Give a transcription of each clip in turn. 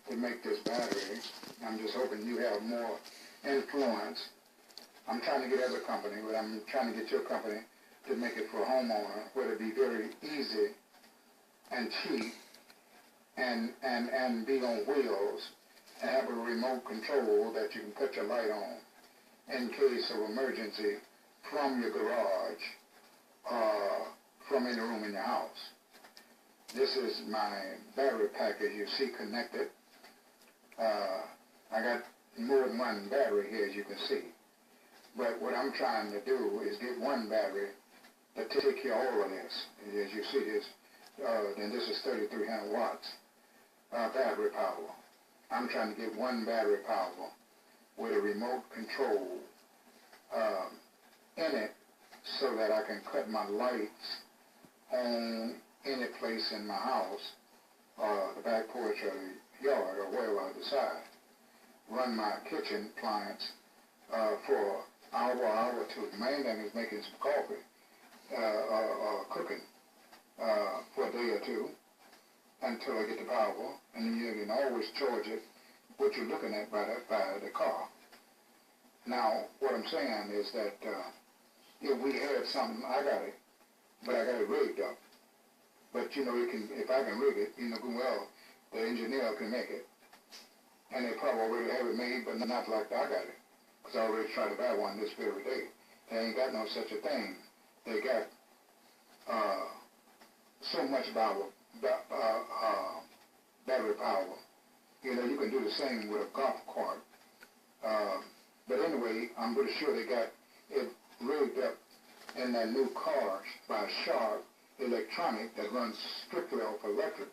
to make this battery. I'm just hoping you have more influence. I'm trying to get other company, but I'm trying to get your company to make it for a homeowner, where it'd be very easy and cheap and be on wheels and have a remote control that you can put your light on in case of emergency from your garage or from any room in your house. This is my battery pack, as you see, connected. I got more than one battery here, as you can see. But what I'm trying to do is get one battery to take care of all of this. As you see this, then this is 3,300 watts battery power. I'm trying to get one battery power with a remote control in it so that I can cut my lights on any place in my house, the back porch or the yard or wherever I decide. Run my kitchen appliance for an hour or two. The main thing is making some coffee or cooking for a day or two until I get the power, and then you can always charge it what you're looking at by the car. Now, what I'm saying is that if we had something, I got it, but I got it rigged up. But you know, if I can rig it, you know, well, the engineer can make it, and they probably already have it made, but not like I got it, because I already tried to buy one this very day. They ain't got no such a thing. They got so much battery power. You know, you can do the same with a golf cart. But anyway, I'm pretty sure they got it rigged up in that new car by Sharp Electronic that runs strictly off electric.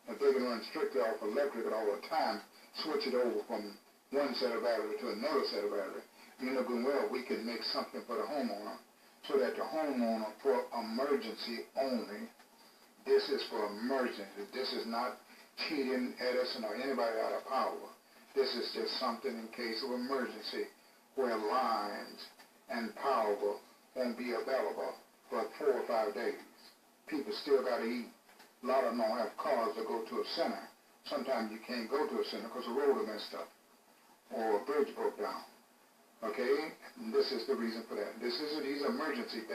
If they can run strictly off electric all the time, switch it over from one set of battery to another set of battery, you know good well we can make something for the homeowner, so that the homeowner, for emergency only, this is for emergency. This is not cheating Edison or anybody out of power. This is just something in case of emergency where lines and power won't be available for 4 or 5 days. People still got to eat. A lot of them don't have cars to go to a center. Sometimes you can't go to a center because the road is messed up or a bridge broke down. Okay? And this is the reason for that. These emergency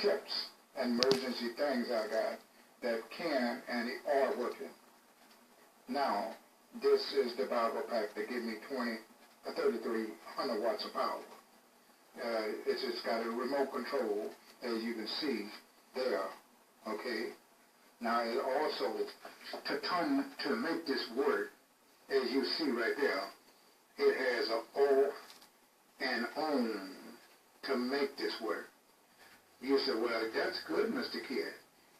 tips and emergency things I got that can and are working. Now, this is the Bible pack that give me 3,300 watts of power. It's got a remote control, as you can see there. Okay. Now it also, to make this work, as you see right there, it has an off and on to make this work. You say, well, that's good, Mr. Kid.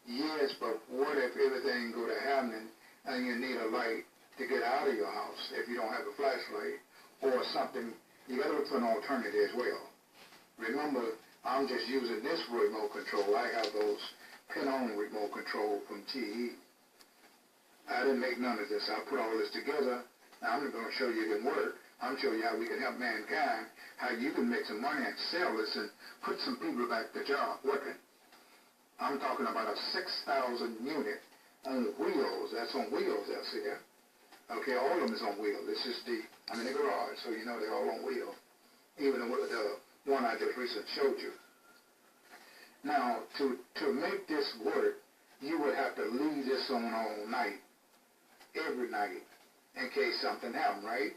Yes, but what if everything go to happening and you need a light to get out of your house if you don't have a flashlight or something? You got to look for an alternative as well. Remember, I'm just using this remote control. I have those pin-on remote control from TE. I didn't make none of this. I put all this together. Now I'm going to show you it can work. I'm showing you how we can help mankind, how you can make some money and sell this and put some people back to job working. I'm talking about a 6,000 unit on wheels. That's on wheels, that's here. Okay, all of them is on wheels. This is the garage, so you know they're all on wheels. Even with the one I just recently showed you. Now, to make this work, you would have to leave this on all night, every night, in case something happened, right?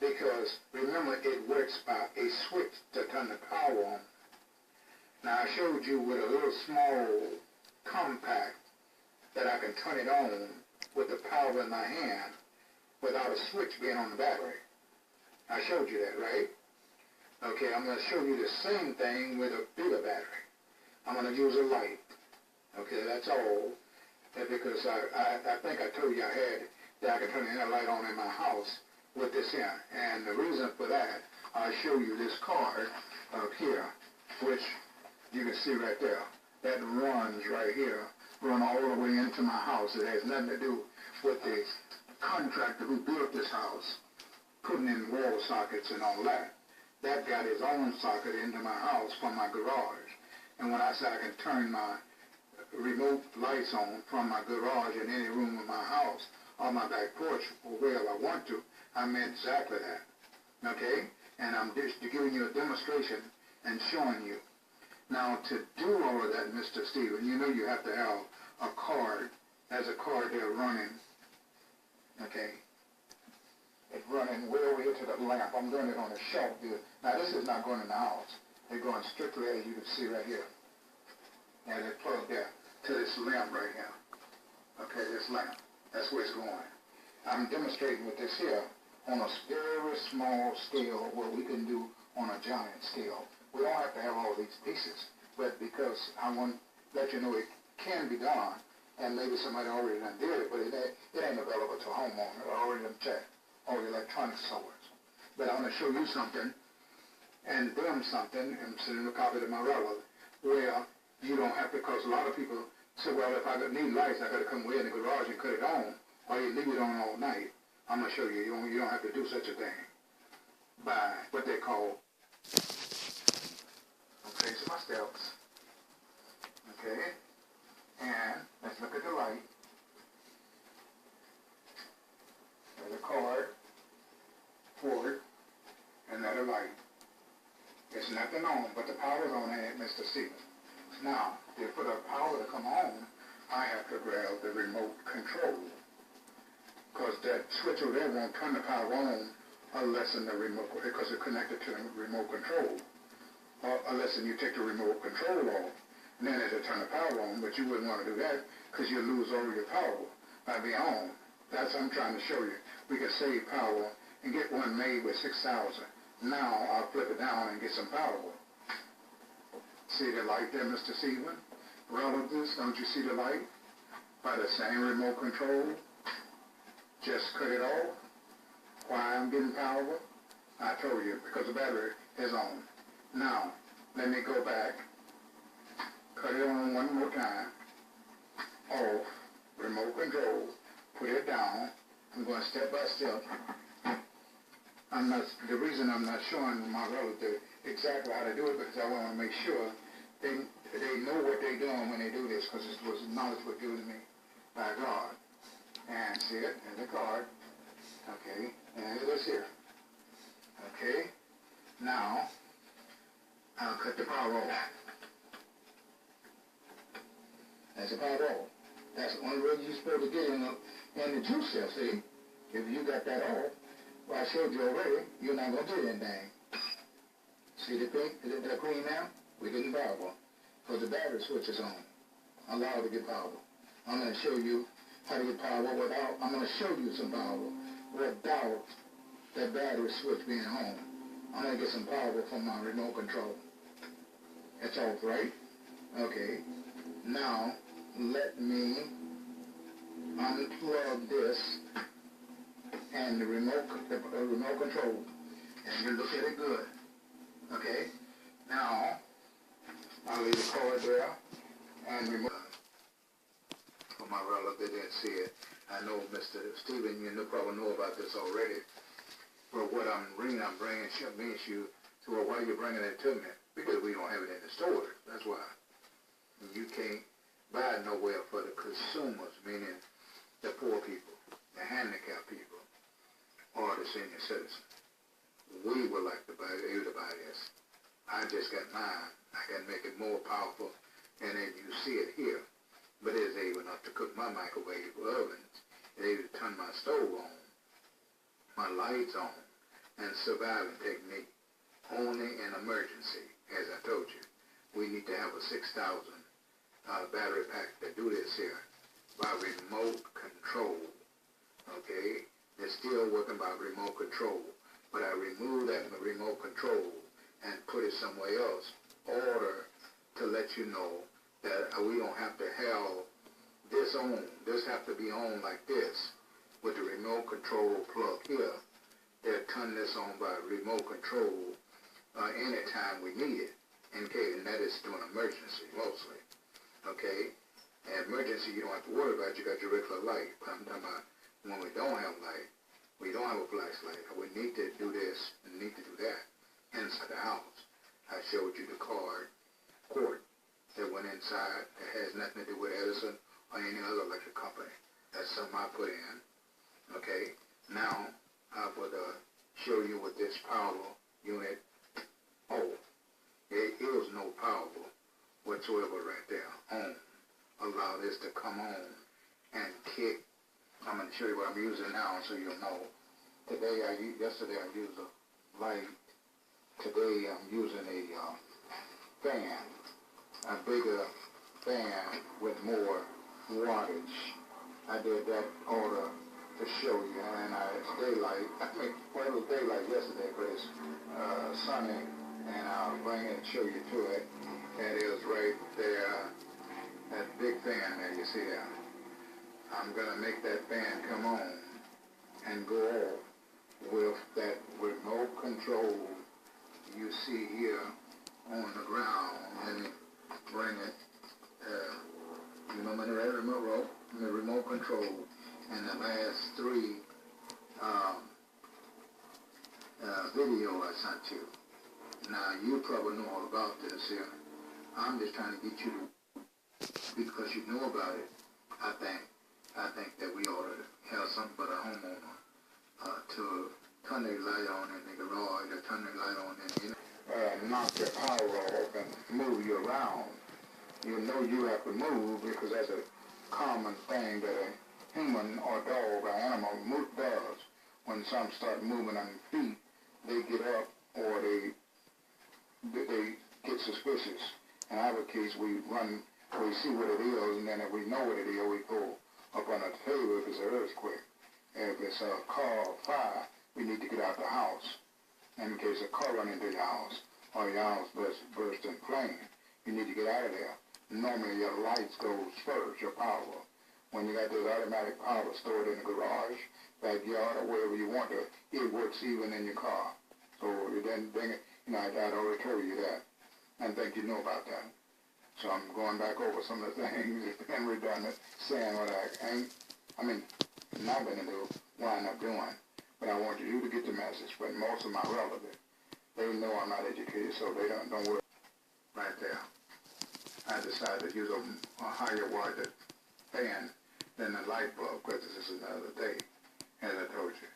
Because, remember, it works by a switch to turn the power on. Now, I showed you with a little small compact that I can turn it on with the power in my hand without a switch being on the battery. I showed you that, right? Okay, I'm going to show you the same thing with a bigger battery. I'm going to use a light. Okay, that's all. Because I think I told you that I could turn the light on in my house with this here. And the reason for that, I'll show you this card up here, which you can see right there. That runs right here, run all the way into my house. It has nothing to do with the contractor who built this house, putting in wall sockets and all that. That got his own socket into my house from my garage. And when I say I can turn my remote lights on from my garage in any room of my house, on my back porch or wherever I want to. I meant exactly that. Okay? And I'm just giving you a demonstration and showing you. Now, to do all of that, Mr. Stephen, you know you have to have a card. There's a card there running. Okay? It's running way over here to the lamp. I'm doing it on a shelf here. Now, this is not going in the house. They're going strictly, as you can see right here. And it's plugged there to this lamp right here. Okay, this lamp. That's where it's going. I'm demonstrating with this here on a very small scale what we can do on a giant scale. We don't have to have all these pieces, but because I want to let you know it can be done, and maybe somebody already done did it, but it ain't available to a homeowner. I already done checked all the electronic stores. But I'm going to show you something and them something, and sending a copy to my relative, where you don't have to, because a lot of people say, well, if I need lights, I got to come way in the garage and cut it on, or you leave it on all night. I'm going to show you. You don't have to do such a thing by what they call, I'm tracing my steps, okay, and let's look at the light. There's a card for it, and there's a light. It's nothing on, but the power's on it, Mr. Stephen. Now, for the power to come on, I have to grab the remote control. Because that switch over there won't turn the power on unless in the remote, because it's connected to the remote control. Unless you take the remote control off, and then it'll turn the power on, but you wouldn't want to do that because you'll lose all your power by being on. That's what I'm trying to show you. We can save power and get one made with 6,000. Now I'll flip it down and get some power. See the light there, Mr. Stephen? Relatives, don't you see the light? By the same remote control. Just cut it off. Why I'm getting power? I told you, because the battery is on. Now, let me go back. Cut it on one more time. Off. Remote control. Put it down. I'm going step by step. The reason I'm not showing my relative exactly how to do it, because I want to make sure they know what they're doing when they do this, because it was knowledge was given to me by God. And see it, and the card. Okay, and it was here. Okay, now I'll cut the power off. That's the power off. That's the only way you're supposed to get in the juice cell, see? If you got that off, well, I showed you already, you're not going to do anything. See the pink, the green now? We're getting power. Because the battery switch is on. Allowed to get power. I'm going to show you how to get power without, I'm going to show you some power without that battery switch being on. I'm going to get some power from my remote control. It's off, right? Okay. Now, let me unplug this and the remote control, and you look at it good. Okay? Now, I'll leave the cord there and remove for my relative didn't see it. I know Mr. Stephen, you probably know about this already. But what I'm bringing means you, so well, why are you bringing it to me? Because we don't have it in the stores. That's why. You can't buy it nowhere for the consumers, meaning the poor people, the handicapped people, or the senior citizen. We would like to buy this. I just got mine. I can make it more powerful, and then you see it here. But it's able enough to cook my microwave ovens. It's able to turn my stove on, my lights on, and surviving technique. Only in emergency, as I told you. We need to have a 6,000 battery pack to do this here by remote control. Okay? It's still working by remote control. But I removed that remote control and put it somewhere else in order to let you know that we don't have to have this on. This have to be on like this with the remote control plug here. They'll turn this on by remote control anytime we need it. Okay, and that is during emergency mostly. Okay? And emergency you don't have to worry about. You got your regular light. But I'm talking about when we don't have light, we don't have a flashlight. We need to do this and need to do that inside the house. I showed you the cord that went inside that has nothing to do with Edison or any other electric company. That's something I put in. this power unit off. There is no power whatsoever right there on. Allow this to come on and kick. I'm going to show you what I'm using now so you'll know. Yesterday I used a light. Today I'm using a fan, a bigger fan with more wattage. I did that order to show you, and it's daylight. Well, it was daylight yesterday, but it's sunny, and I'll bring it and show you to it. That is right there, that big fan there, you see there. I'm going to make that fan come on and go off with that remote control you see here on the ground. Let me bring it. You know, the remote control, and the last three video I sent you. Now, you probably know all about this here. I'm just trying to get you to, because you know about it. I think that we ought to have something but a homeowner to turn their light on in the garage, or turn their light on in the knock your power off and move you around. You know you have to move because that's a common thing that a human or dog or animal does. When some start moving on their feet, they get up or they get suspicious. In our case, we see what it is, and then if we know what it is, we go up on the table if it's an earthquake. If it's a car or fire, we need to get out the house. In case a car run into your house or your house burst in flames, you need to get out of there. Normally your lights goes first, your power. When you got this automatic power stored in the garage, backyard, or wherever you want to, it works even in your car. So it doesn't bring it, I'd already told you that. And think you know about that. So I'm going back over some of the things that's been redundant, saying what not going to do, wind up doing. But I want you to get the message. But most of my relatives, they know I'm not educated, so they don't worry. Right there. I decided to use a higher wattage fan than the light bulb, because this is another day, as I told you.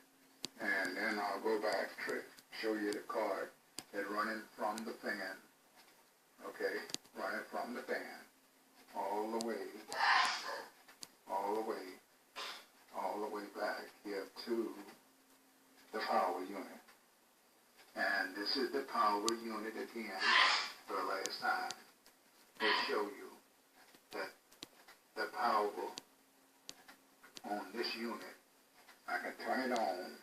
And then I'll go back, show you the card that's running from the fan. Okay, running from the fan, all the way back here to the power unit. And this is the power unit again, for the last time, to show you that the power on this unit, I can turn it on,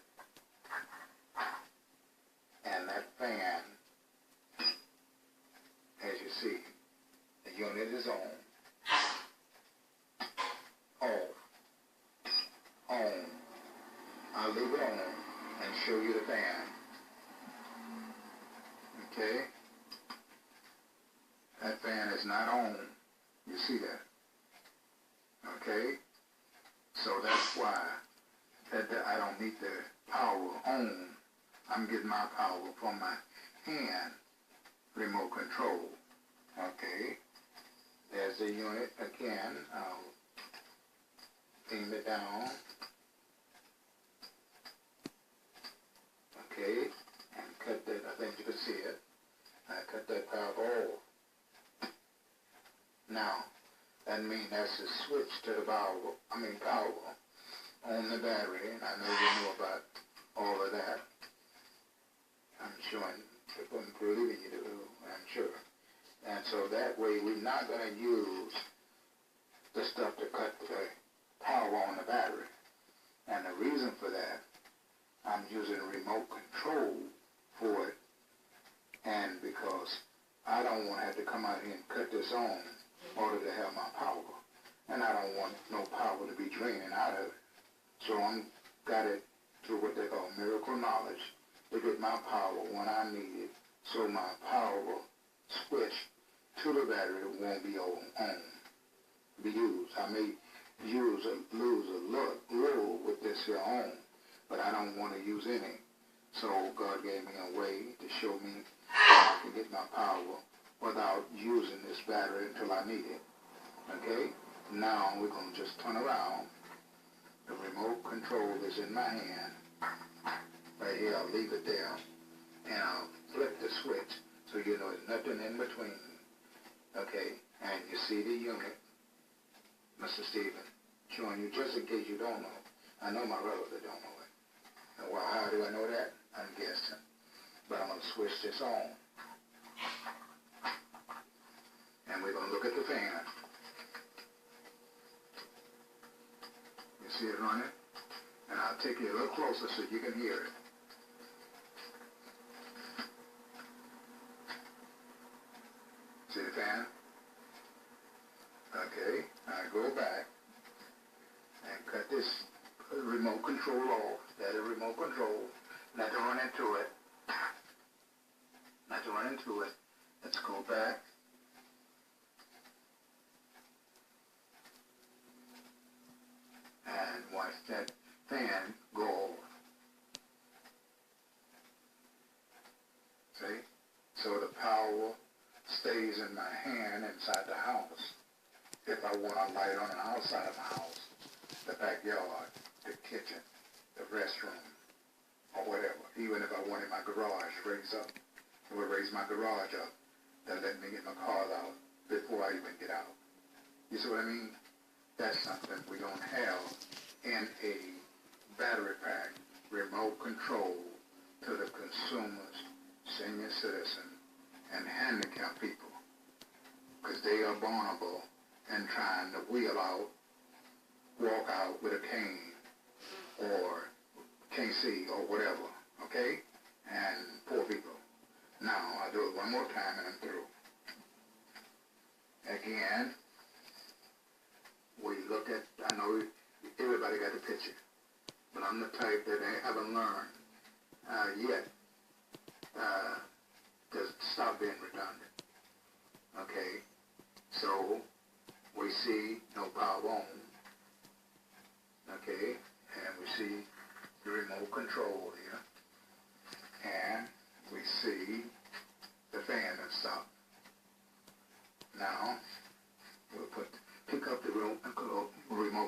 and that fan, as you see, the unit is on, on. I'll leave it on and show you the fan. Okay? That fan is not on. You see that? Okay? So that's why I don't need the power on. I'm getting my power from my hand remote control. Okay? There's the unit again. I'll aim it down. Okay? And cut that. I think you can see it. I cut that power off. Now, that means that's a switch to the power on the battery, and I know you know about all of that. I'm showing people, believing you do, I'm sure. And so that way we're not going to use the stuff to cut the power on the battery. And the reason for that, I'm using a remote control for it, and because I don't want to have to come out here and cut this on in order to have my power. And I don't want no power to be draining out of it. So I'm got it through what they call miracle knowledge to get my power when I need it. So my power switch to the battery won't be be used. I may lose a little with this here on, but I don't want to use any. So God gave me a way to show me how I can get my power without using this battery until I need it. Okay? Now we're going to just turn around. The remote control is in my hand. Right here, I'll leave it there. and I'll flip the switch so you know there's nothing in between. Okay, and you see the unit, Mr. Stephen, showing you just in case you don't know. I know my relative don't know it. And well, how do I know that? I'm guessing. But I'm going to switch this on. And we're going to look at the fan. You see it running? And I'll take you a little closer so you can hear it. See the fan? Okay, I go back and cut this remote control off. That is remote control. Not to run into it. Not to run into it. Let's go back. And watch that fan go off. See? So the power stays in my hand inside the house. If I want a light on the outside of the house, the backyard, the kitchen, the restroom, or whatever. Even if I wanted my garage raised up, it would raise my garage up to let me get my cars out before I even get out. You see what I mean? That's something we don't have in a battery pack, remote control to the consumers, senior citizen, and handicapped people, because they are vulnerable and trying to wheel out, walk out with a cane, or can't see, or whatever, okay? And poor people. Now, I'll do it one more time and I'm through. Again, we look at, I know everybody got the picture, but I'm the type that they haven't learned yet to stop being redundant. Okay, so we see no power on. Okay, and we see the remote control here, and we see the fan that stopped. Now we'll pick up the remote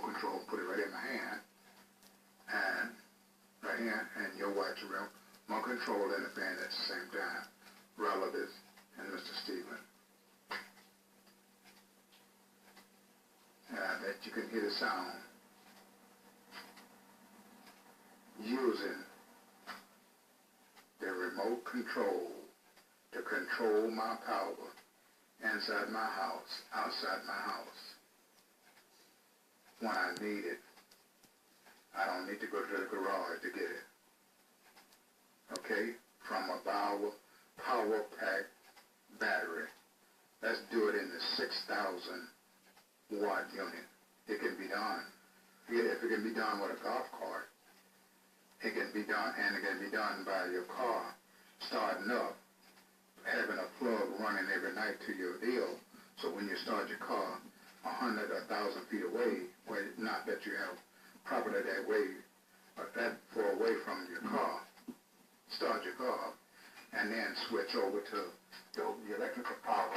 control, put it right in my hand, and right here, and you'll watch the remote control and the fan at the same time. Relatives and Mr. Stephen. I bet you can hear the sound. Using the remote control to control my power inside my house, outside my house. When I need it, I don't need to go to the garage to get it. Okay? From a power pack battery. Let's do it in the 6,000 watt unit. It can be done. If it can be done with a golf cart, it can be done, and it can be done by your car starting up, having a plug running every night to your deal. So when you start your car 100 or 1,000 feet away, well, not that you have property that way, but that far away from your car, start your car, and then switch over to the electrical power.